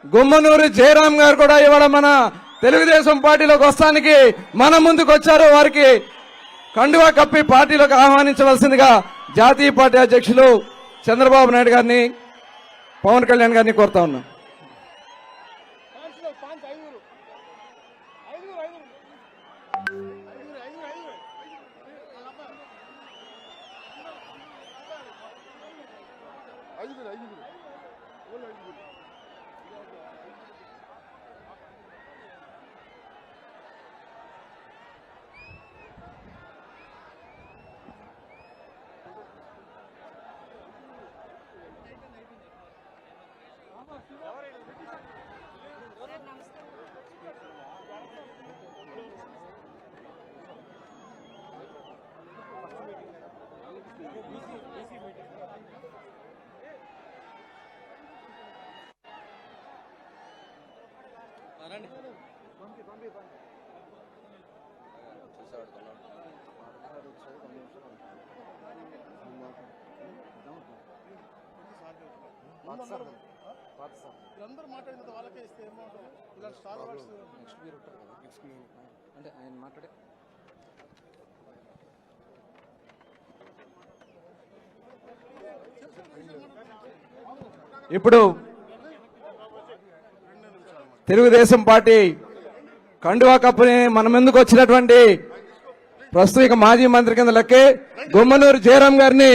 గుమ్మనూరు జయరాం గారు కూడా ఇవాళ మన తెలుగుదేశం పార్టీలోకి వస్తానికి మన ముందుకు వచ్చారు. వారికి కండువా కప్పి పార్టీలోకి ఆహ్వానించవలసిందిగా జాతీయ పార్టీ అధ్యక్షులు చంద్రబాబు నాయుడు గారిని, పవన్ కళ్యాణ్ గారిని కోరుతా ఉన్నాం. అందరూ మాట్లాడిన వాళ్ళకే ఇస్తే ఏమవుతుంది? ఇలా స్టార్ అవార్డ్స్ నెక్స్ట్ మీరు ఉంటారు కదా, నెక్స్ట్ మీరు అంటే ఆయన మాట్లాడే ఇప్పుడు తెలుగుదేశం పార్టీ కండువా కప్పుని మన ముందుకు వచ్చినటువంటి ప్రస్తుత మాజీ మంత్రి కింద లెక్కే గుమ్మనూరు జయరాం గారిని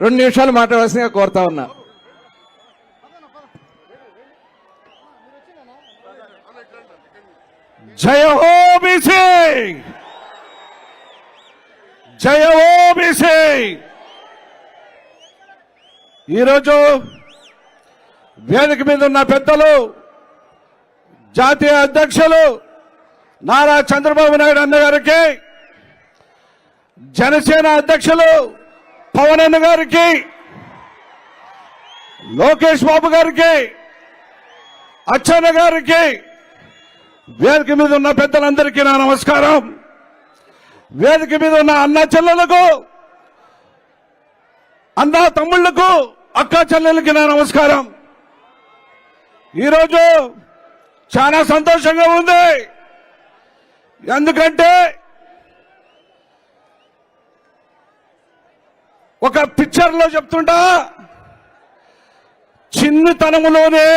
2 నిమిషాలు మాట్లాడాల్సిందిగా కోరుతా ఉన్నా. జయ హో బీసీ, జయ హో బీసీ. ఈరోజు వేదిక మీద ఉన్న పెద్దలు, జాతీయ అధ్యక్షులు నారా చంద్రబాబు నాయుడు అన్న గారికి, జనసేన అధ్యక్షులు పవన్ అన్న గారికి, లోకేష్ బాబు గారికి, అచ్చెన్న గారికి, వేదిక మీద ఉన్న పెద్దలందరికీ నా నమస్కారం. వేదిక మీద ఉన్న అన్న చెల్లెలకు, అన్న తమ్ముళ్లకు, అక్క చెల్లెలకి నా నమస్కారం. ఈరోజు చాలా సంతోషంగా ఉంది. ఎందుకంటే ఒక పిక్చర్లో చెప్తుంటా, చిన్నతనములోనే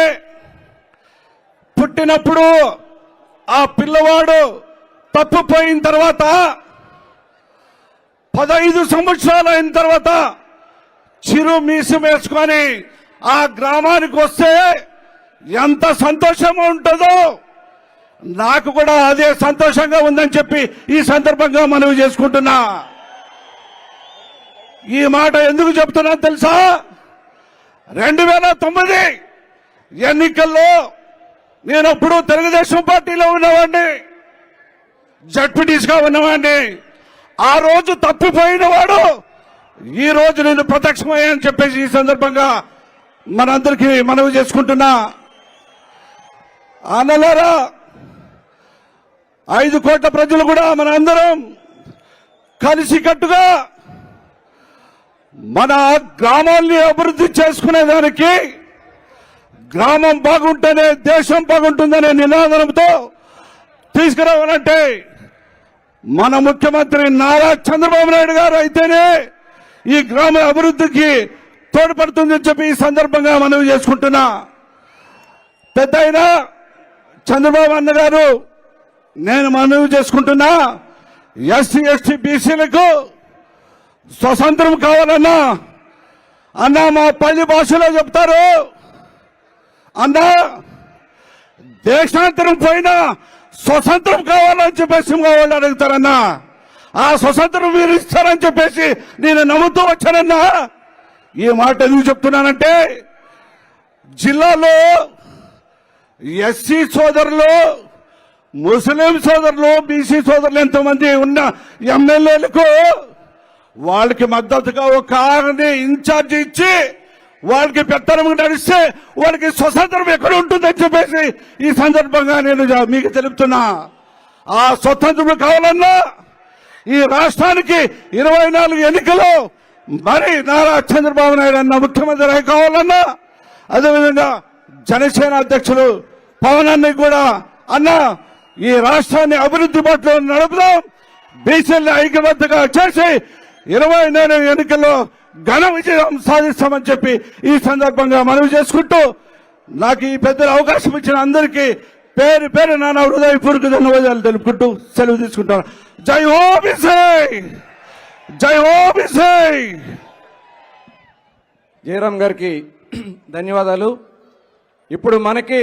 పుట్టినప్పుడు ఆ పిల్లవాడు తప్పిపోయిన తర్వాత 15 సంవత్సరాలు అయిన తర్వాత చిరు మీసం వేసుకొని ఆ గ్రామానికి వస్తే ఎంత సంతోషంగా ఉంటుందో, నాకు కూడా అదే సంతోషంగా ఉందని చెప్పి ఈ సందర్భంగా మనవి చేసుకుంటున్నా. ఈ మాట ఎందుకు చెప్తున్నా తెలుసా? 2009 ఎన్నికల్లో నేనప్పుడు తెలుగుదేశం పార్టీలో ఉన్నవాడిని, జడ్పీటీసీగా ఉన్నవాడిని. ఆ రోజు తప్పిపోయిన వాడు ఈ రోజు నేను ప్రత్యక్షమయ్యాని చెప్పేసి ఈ సందర్భంగా మనందరికీ మనవి చేసుకుంటున్నా. అన్నలారా, 5 కోట్ల ప్రజలు కూడా మనందరం కలిసికట్టుగా మన గ్రామాల్ని అభివృద్ధి చేసుకునేదానికి, గ్రామం బాగుంటేనే దేశం బాగుంటుందనే నినాదంతో తీసుకురావాలంటే మన ముఖ్యమంత్రి నారా చంద్రబాబు నాయుడు గారు అయితేనే ఈ గ్రామ అభివృద్ధికి తోడ్పడుతుందని చెప్పి ఈ సందర్భంగా మనవి చేసుకుంటున్నా. పెద్దయిన చంద్రబాబు అన్న గారు, నేను మనవి చేసుకుంటున్నా, ఎస్సీ ఎస్టీ బీసీలకు స్వతంత్రం కావాలన్నా, అన్నా మా పల్లి భాషలో చెప్తారు, అన్నా దేశాంతరం పోయినా స్వతంత్రం కావాలని చెప్పేసి వాళ్ళు అడుగుతారన్నా. ఆ స్వతంత్రం మీరు ఇస్తారని చెప్పేసి నేను నమ్ముతూ వచ్చానన్నా. ఈ మాట ఎందుకు చెప్తున్నానంటే, జిల్లాలో ఎస్సీ సోదరులు, ముస్లిం సోదరులు, బీసీ సోదరులు ఎంతమంది ఉన్న ఎమ్మెల్యేలకు వాళ్ళకి మద్దతుగా ఒక ఆరుని ఇన్ఛార్జి ఇచ్చి వాళ్ళకి పెత్తనం నడిస్తే వాళ్ళకి స్వతంత్రం ఎక్కడ ఉంటుందని చెప్పేసి ఈ సందర్భంగా నేను మీకు తెలుపుతున్నా. ఆ స్వతంత్రం కావాలన్నా ఈ రాష్ట్రానికి 24 ఎన్నికలు మరి నారా చంద్రబాబు నాయుడు అన్న ముఖ్యమంత్రి కావాలన్నా, అదేవిధంగా జనసేన అధ్యక్షులు పవన్ అన్నకి కూడా అన్న ఈ రాష్ట్రాన్ని అభివృద్ధి బాటలో నడుపుదాం, బీసీలను ఐక్యబద్ధంగా చేసి 24 ఎన్నికల్లో ఘన విజయం సాధిస్తామని చెప్పి ఈ సందర్భంగా మనవి చేసుకుంటూ నాకు ఈ పెద్దల అవకాశం ఇచ్చిన అందరికీ పేరు పేరు నా హృదయపూర్వక ధన్యవాదాలు తెలుపుకుంటూ సెలవు తీసుకుంటాను. జై హో బీసీ, జై హో బీసీ. జయరాం గారికి ధన్యవాదాలు. ఇప్పుడు మనకి